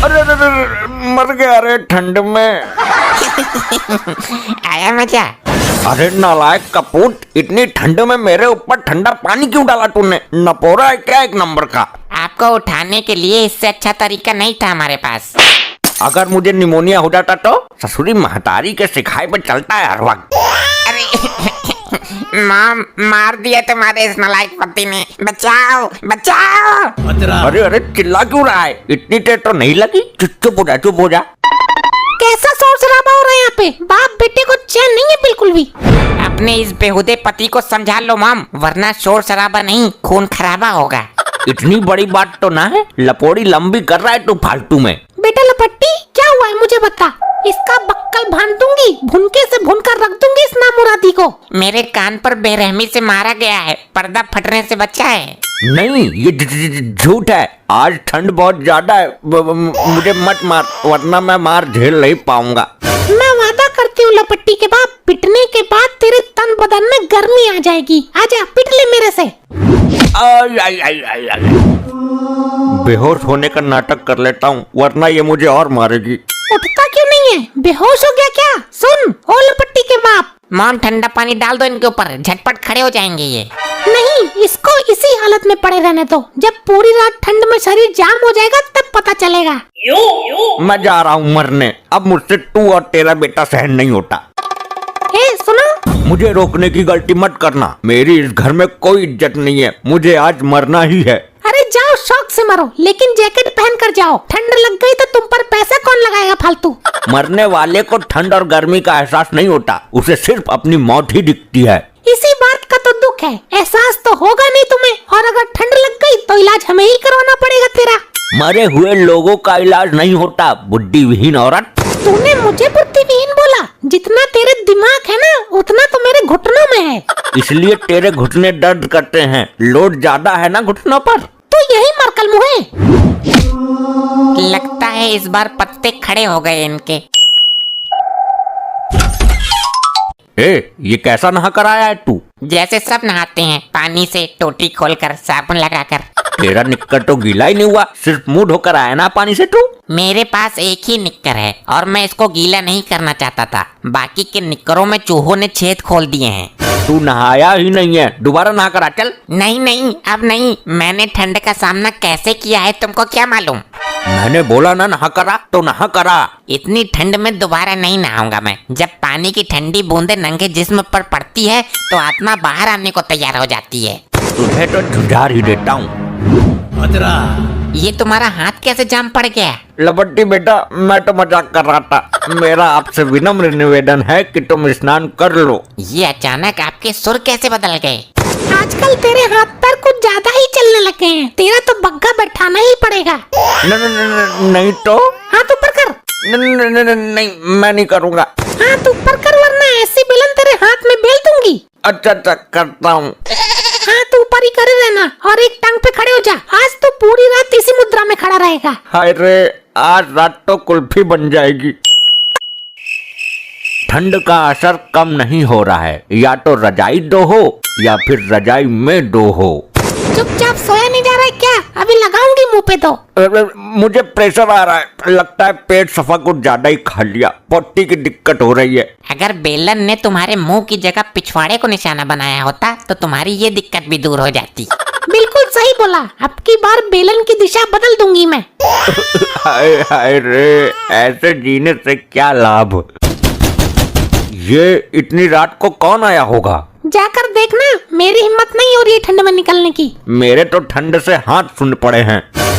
अरे अरे अरे, मर गया रे ठंड में। आया मजा? अरे नालायक कपूत, इतनी ठंड में मेरे ऊपर ठंडा पानी क्यों डाला तूने? नपोरा है क्या एक नंबर का? आपको उठाने के लिए इससे अच्छा तरीका नहीं था हमारे पास। अगर मुझे निमोनिया हो जाता तो? ससुरी महतारी के सिखाए पे चलता है हर वक्त। अरे माम, मार दिया तुम्हारे इस नालायक पति ने। बचाओ बचाओ। अरे अरे चिल्ला क्यों रहा है? इतनी देर तो नहीं लगी। चुप हो जा, चुप हो जा। कैसा शोर शराबा हो रहा है यहाँ पे? बाप बेटे को चैन नहीं है बिल्कुल भी। अपने इस बेहुदे पति को समझा लो माम, वरना शोर शराबा नहीं खून खराबा होगा। इतनी बड़ी बात तो ना है, लपोड़ी लंबी कर रहा है तू फालतू में। बेटा लपट्टी, क्या हुआ है मुझे बता। इसका बक्कल भान दूंगी, भुनके से भुनकर रख दूंगी इस नामुरादी को। मेरे कान पर बेरहमी से मारा गया है, पर्दा फटने से बचा है। नहीं, ये झूठ है। आज ठंड बहुत ज्यादा है। मुझे मत मार, वरना मैं मार झेल नहीं पाऊंगा। मैं वादा करती हूँ लपट्टी के बाप, पिटने के बाद तेरे तन बदन में गर्मी आ जाएगी। आजा पिट ले मेरे से। आई, आई, आई, आई, आई। बेहोश होने का नाटक कर लेता हूँ, वरना ये मुझे और मारेगी। उठता क्यों नहीं है? बेहोश हो गया क्या? सुन ओ लपट्टी के बाप, माम ठंडा पानी डाल दो इनके ऊपर, झटपट खड़े हो जाएंगे ये। नहीं, इसको इसी हालत में पड़े रहने दो। जब पूरी रात ठंड में शरीर जाम हो जाएगा तब पता चलेगा। मैं जा रहा हूँ मरने। अब मुझसे तू और तेरा बेटा सहन नहीं होता। ए सुनो, मुझे रोकने की गलती मत करना। मेरी इस घर में कोई इज्जत नहीं है। मुझे आज मरना ही है। अरे जाओ शौक से मरो, लेकिन जैकेट पहन कर जाओ। ठंड लग गई तो तुम पर पैसा कौन लगाएगा फालतू। मरने वाले को ठंड और गर्मी का एहसास नहीं होता, उसे सिर्फ अपनी मौत ही दिखती है। इसी बात का तो दुख है। एहसास तो होगा नहीं तुम्हें, और अगर ठंड लग गई तो इलाज हमें ही करवाना पड़ेगा तेरा। मरे हुए लोगों का इलाज नहीं होता, बुद्धिविहीन औरत। तूने मुझे बुद्धिहीन बोला? जितना तेरे दिमाग है ना, उतना तो मेरे घुटनों में है। इसलिए तेरे घुटने दर्द करते हैं। लोड ज्यादा है ना घुटनों पर। तू यही मरकल मुँह है। लगता है इस बार पत्ते खड़े हो गए इनके। ये कैसा नहा कर आया है तू? जैसे सब नहाते हैं, पानी से, टोटी खोलकर, साबुन लगाकर। तेरा निक्कर तो गीला ही नहीं हुआ, सिर्फ मुंह धोकर आया ना पानी से तू। मेरे पास एक ही निक्कर है और मैं इसको गीला नहीं करना चाहता था। बाकी के निक्करों में चूहों ने छेद खोल दिए हैं। तू नहाया ही नहीं है, दोबारा नहा कर आ चल। नहीं, अब नहीं। मैंने ठंड का सामना कैसे किया है तुमको क्या मालूम? मैंने बोला ना नहा करा तो नहा करा। इतनी ठंड में दोबारा नहीं नहाऊंगा मैं। जब पानी की ठंडी बूंदे नंगे जिस्म पर पड़ती है तो आत्मा बाहर आने को तैयार हो जाती है। तुझे तो झुझार ही देता हूँ। ये तुम्हारा हाथ कैसे जाम पड़ गया? लपट्टी बेटा, मैं तो मजाक कर रहा था। मेरा आपसे विनम्र निवेदन है कि तुम स्नान कर लो। ये अचानक आपके सुर कैसे बदल गए? आजकल तेरे हाथ पैर कुछ ज्यादा ही चलने लगे हैं। तेरा तो बग्गा बैठाना ही पड़ेगा। नहीं तो? हाथ ऊपर कर। नहीं, मैं नहीं करूँगा। हाथ ऊपर कर, वरना ऐसी बेलन तेरे हाथ में बेल दूंगी। अच्छा करता हूँ। हाथ ऊपर ही करे रहना और एक टांग पे खड़े हो जा। आज तो पूरी रात इसी मुद्रा में खड़ा रहेगा। हाय रे, आज रात तो कुल्फी बन जाएगी। ठंड का असर कम नहीं हो रहा है। या तो रजाई दो हो या फिर रजाई में दो हो। चुपचाप सोया नहीं जा रहा है क्या? अभी लगाऊंगी मुंह पे तो। मुझे प्रेशर आ रहा है, लगता है पेट सफा कुछ ज्यादा ही खा लिया। पोटी की दिक्कत हो रही है। अगर बेलन ने तुम्हारे मुंह की जगह पिछवाड़े को निशाना बनाया होता तो तुम्हारी ये दिक्कत भी दूर हो जाती। बिल्कुल सही बोला। अब की बार बेलन की दिशा बदल दूंगी मैं। हाय हाय रे, ऐसे जीने से क्या लाभ। ये इतनी रात को कौन आया होगा? जाकर देखना, मेरी हिम्मत नहीं हो रही है ठंड में निकलने की। मेरे तो ठंड से हाथ सुन पड़े हैं।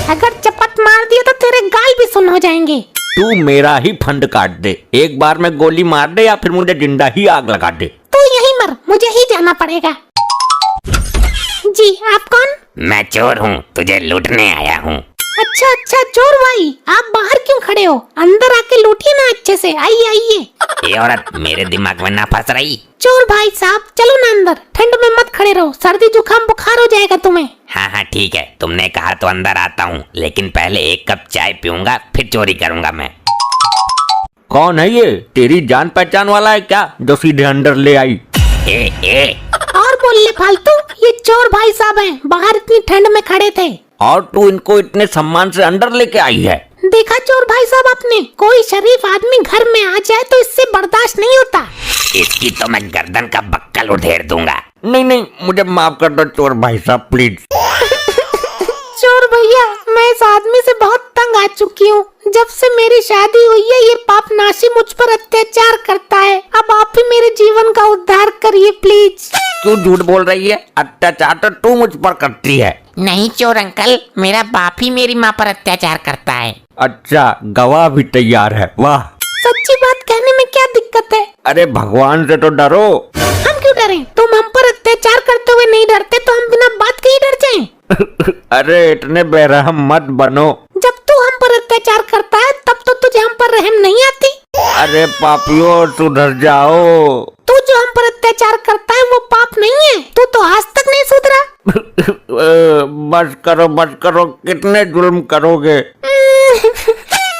अगर चपत मार दिया तो तेरे गाल भी सुन हो जाएंगे। तू मेरा ही फंड काट दे। एक बार में गोली मार दे या फिर मुझे जिंदा ही आग लगा दे। तू यही मर, मुझे ही जाना पड़ेगा। जी आप कौन? मैं चोर हूँ, तुझे लूटने आया हूँ। अच्छा चोर भाई, आप बाहर क्यों खड़े हो? अंदर आके लूटिए ना अच्छे से। आइए। ये औरत मेरे दिमाग में ना फंस रही। चोर भाई साहब चलो ना अंदर। ठंड में मत खड़े रहो, सर्दी जुकाम बुखार हो जाएगा तुम्हें। हाँ ठीक है, तुमने कहा तो अंदर आता हूँ, लेकिन पहले एक कप चाय पीऊंगा, फिर चोरी करूंगा मैं। कौन है ये? तेरी जान पहचान वाला है क्या जो सीधे अंदर ले आई? और बोल ले फालतू। ये चोर भाई साहब हैं, बाहर इतनी ठंड में खड़े थे। और तू इनको इतने सम्मान से अंदर लेके आई है? देखा चोर भाई साहब आपने, कोई शरीफ आदमी घर में आ जाए तो इससे बर्दाश्त नहीं होता। इसकी तो मैं गर्दन का बक्कल उधेड़ दूंगा। नहीं नहीं, मुझे माफ कर दो चोर भाई साहब प्लीज। चोर भैया, मैं इस आदमी से बहुत तंग आ चुकी हूँ। जब से मेरी शादी हुई है ये पापनाशी मुझ पर अत्याचार करता है। अब आप ही मेरे जीवन का उद्धार करिए प्लीज। क्यों झूठ बोल रही है? अत्याचार तो तू मुझ पर करती है। नहीं चोर अंकल, मेरा बाप ही मेरी माँ पर अत्याचार करता है। अच्छा, गवाह भी तैयार है, वाह। सच्ची बात कहने में क्या दिक्कत है? अरे भगवान से तो डरो। हम क्यों डरें? तुम हम पर अत्याचार करते हुए नहीं डरते तो हम बिना बात के ही डर जाएं। अरे इतने बेरहम मत बनो। जब तू हम पर अत्याचार करता है तब तो तुझे हम पर रहम नहीं आती। अरे पापियों सुधर जाओ। तू जो हम पर अत्याचार करता है वो पाप नहीं है। तू तो आज तक नहीं सुधरा। बस करो, कितने जुल्म करोगे?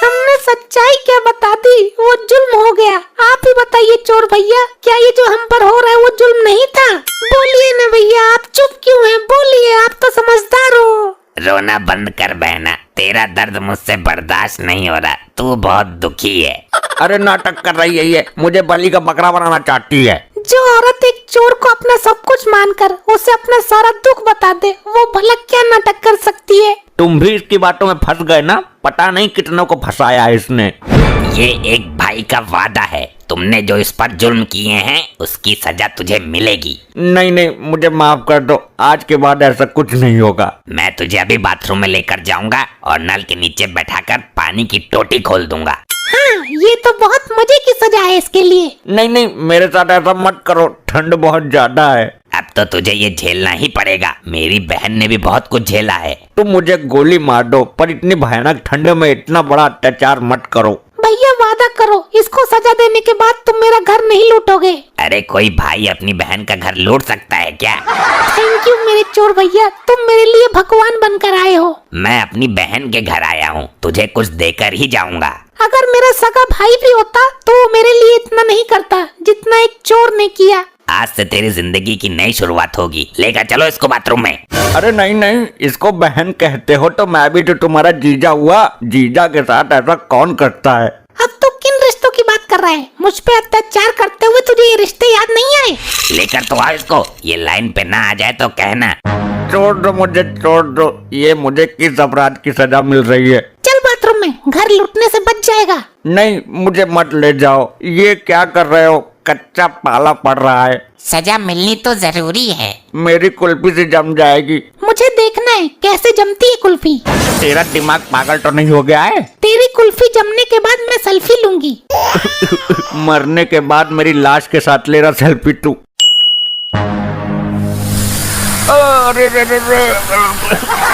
हमने सच्चाई क्या बता दी, वो जुल्म हो गया। आप ही बताइए चोर भैया, क्या ये जो हम पर हो रहा है वो जुल्म नहीं था? बोलिए ना भैया, आप चुप क्यों हैं? बोलिए, आप तो समझदार हो। रोना बंद कर बहना, तेरा दर्द मुझसे बर्दाश्त नहीं हो रहा। तू बहुत दुखी है। अरे नाटक कर रही है ये, मुझे बलि का बकरा बनाना चाहती है। जो औरत एक चोर को अपना सब कुछ मानकर उसे अपना सारा दुख बता दे, वो भला क्या नाटक कर सकती है? तुम भी इसकी बातों में फंस गए ना? पता नहीं कितनों को फंसाया है इसने। ये एक भाई का वादा है, तुमने जो इस पर जुल्म किए हैं उसकी सजा तुझे मिलेगी। नहीं, मुझे माफ कर दो, आज के बाद ऐसा कुछ नहीं होगा। मैं तुझे अभी बाथरूम में लेकर जाऊंगा और नल के नीचे बैठाकर पानी की टोटी खोल दूंगा। हाँ, ये तो बहुत मजे की सजा है इसके लिए। नहीं, मेरे साथ ऐसा मत करो, ठंड बहुत ज्यादा है। अब तो तुझे ये झेलना ही पड़ेगा। मेरी बहन ने भी बहुत कुछ झेला है। तुम मुझे गोली मार दो, पर इतनी भयानक ठंड में इतना बड़ा अत्याचार मत करो। भैया वादा करो, इसको सजा देने के बाद तुम मेरा घर नहीं लूटोगे। अरे कोई भाई अपनी बहन का घर लूट सकता है क्या? थैंक यू मेरे चोर भैया, तुम मेरे लिए भगवान बनकर आए हो। मैं अपनी बहन के घर आया हूँ, तुझे कुछ देकर ही जाऊंगा। अगर मेरा सगा भाई भी होता तो वो मेरे लिए इतना नहीं करता जितना एक चोर ने किया। आज से तेरी जिंदगी की नई शुरुआत होगी। लेकर चलो इसको बाथरूम में। अरे नहीं, इसको बहन कहते हो तो मैं भी तो तुम्हारा जीजा हुआ। जीजा के साथ ऐसा कौन करता है? अब तो किन रिश्तों की बात कर रहा है? मुझ पे अत्याचार करते हुए तुझे ये रिश्ते याद नहीं आए? लेकर तो आओ इसको, ये लाइन पे ना आ जाए तो कहना। छोड़ दो मुझे, छोड़ दो। ये मुझे किस अपराध की सजा मिल रही है? चल बाथरूम में, घर लूटने से बच जाएगा। नहीं, मुझे मत ले जाओ। ये क्या कर रहे हो? कच्चा पाला पड़ रहा है। सजा मिलनी तो जरूरी है। मेरी कुल्फी से जम जाएगी। मुझे देखना है कैसे जमती है कुल्फी। तेरा दिमाग पागल तो नहीं हो गया है? तेरी कुल्फी जमने के बाद मैं सेल्फी लूंगी। मरने के बाद मेरी लाश के साथ ले रहा सेल्फी तू? अरे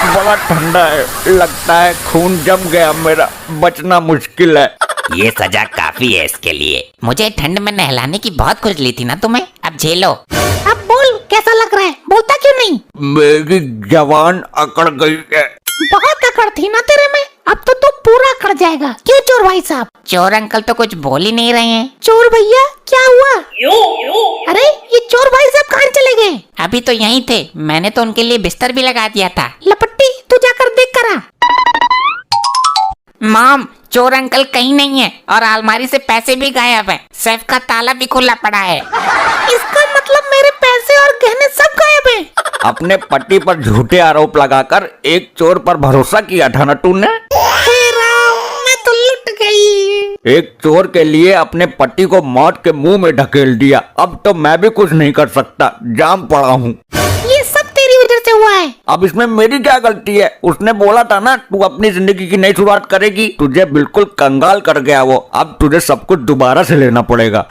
बड़ा ठंडा है, लगता है खून जम गया मेरा, बचना मुश्किल है। ये सजा काफी है इसके लिए। मुझे ठंड में नहलाने की बहुत खुजली थी ना तुम्हें, अब झेलो। अब बोल, कैसा लग रहा है? बोलता क्यों नहीं? मेरी जवान अकड़ गई है। बहुत अकड़ थी ना तेरे में, अब तो तू पूरा अकड़ जाएगा। क्यों चोर भाई साहब? चोर अंकल तो कुछ बोल ही नहीं रहे हैं। चोर भैया क्या हुआ? अरे ये चोर भाई साहब कहाँ चले गए? अभी तो यहीं थे, मैंने तो उनके लिए बिस्तर भी लगा दिया था। लपट्टी, तू जाकर देख कर आ। मॉम, चोर अंकल कहीं नहीं है और अलमारी से पैसे भी गायब है। सेफ का ताला भी खुला पड़ा है। इसका मतलब मेरे पैसे और गहने सब गायब हैं। अपने पति पर झूठे आरोप लगाकर एक चोर पर भरोसा किया था ना तूने? हे राम, मैं तो लुट गई। एक चोर के लिए अपने पति को मौत के मुंह में ढकेल दिया। अब तो मैं भी कुछ नहीं कर सकता, जाम पड़ा हूँ। ये सब तेरी वजह से हुआ है। अब इसमें मेरी क्या गलती है? उसने बोला था ना तू अपनी जिंदगी की नई शुरुआत करेगी। तुझे बिल्कुल कंगाल कर गया वो। अब तुझे सब कुछ दोबारा से लेना पड़ेगा।